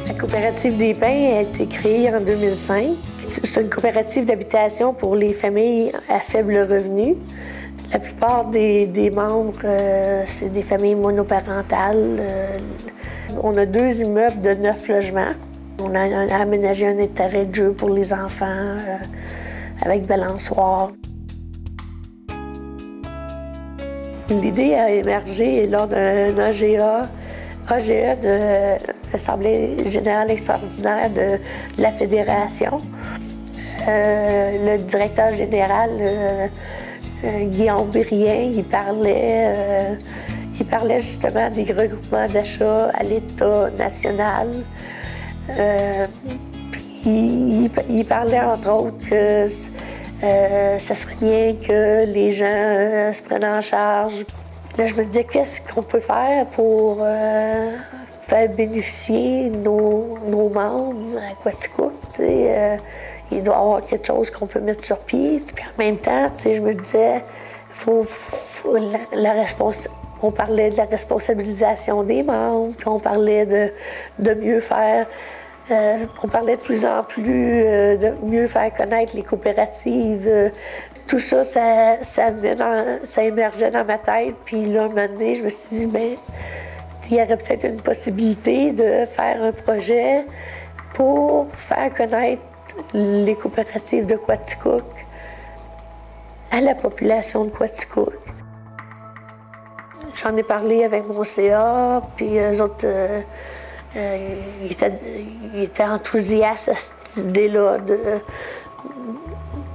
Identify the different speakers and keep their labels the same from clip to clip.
Speaker 1: La coopérative des Pins a été créée en 2005. C'est une coopérative d'habitation pour les familles à faible revenu. La plupart des membres, c'est des familles monoparentales. On a 2 immeubles de 9 logements. On a aménagé un terrain de jeu pour les enfants avec balançoire. L'idée a émergé lors d'un AGE de l'Assemblée générale extraordinaire de la Fédération. Le directeur général, Guillaume Brien, il parlait justement des regroupements d'achats à l'État national. Il parlait entre autres que ça serait bien que les gens se prennent en charge. Là, je me disais, qu'est-ce qu'on peut faire pour faire bénéficier nos membres à Quaticook? Il doit y avoir quelque chose qu'on peut mettre sur pied. Puis en même temps, je me disais, on parlait de la responsabilisation des membres, puis on parlait de mieux faire. On parlait de plus en plus de mieux faire connaître les coopératives. Tout ça, ça émergeait dans ma tête. Puis là, un moment donné, je me suis dit, bien, il y aurait peut-être une possibilité de faire un projet pour faire connaître les coopératives de Quaticook à la population de Quaticook. J'en ai parlé avec mon CA, puis eux autres, ils étaient enthousiastes à cette idée-là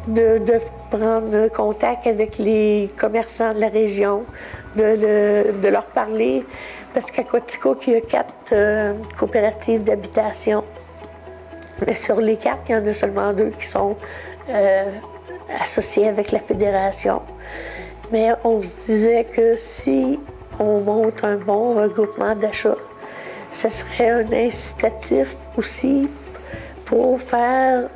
Speaker 1: de prendre contact avec les commerçants de la région, de leur parler, parce qu'à Quaticook, il y a 4 coopératives d'habitation. Mais sur les 4, il y en a seulement 2 qui sont associées avec la Fédération. Mais on se disait que si on monte un bon regroupement d'achats, ce serait un incitatif aussi pour faire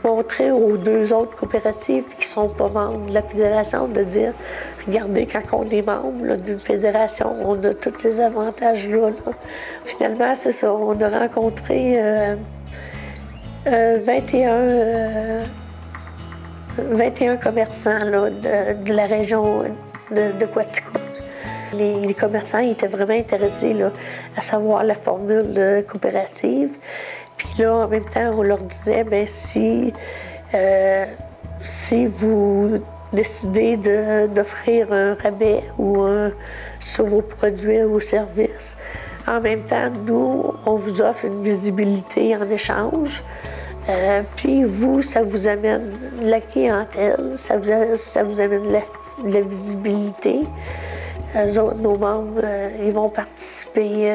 Speaker 1: montrer aux 2 autres coopératives qui ne sont pas membres de la fédération de dire, regardez, quand on est membre d'une fédération, on a tous ces avantages-là. Finalement, c'est ça, on a rencontré 21 commerçants là, de la région de Quaticook. Les commerçants étaient vraiment intéressés là, à savoir la formule de coopérative. Puis là, en même temps, on leur disait, bien, si vous décidez d'offrir un rabais sur vos produits ou services, en même temps, nous, on vous offre une visibilité en échange. Puis vous, ça vous amène de la clientèle, ça vous amène de la visibilité. Eux autres, nos membres, ils vont participer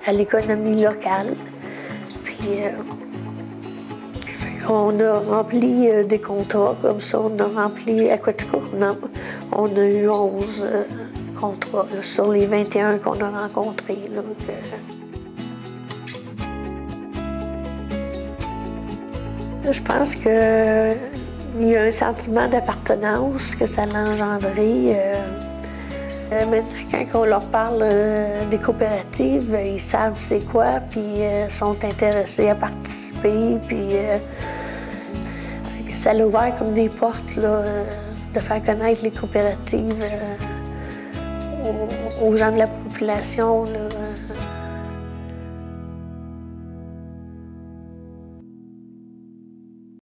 Speaker 1: à l'économie locale. Puis on a rempli des contrats comme ça. On a rempli à Quaticook, on a eu 11 contrats là, sur les 21 qu'on a rencontrés. Là, Je pense qu'il y a un sentiment d'appartenance que ça a engendré. Maintenant, quand on leur parle des coopératives, ils savent c'est quoi, puis sont intéressés à participer, puis ça a ouvert comme des portes là, de faire connaître les coopératives aux gens de la population. Là.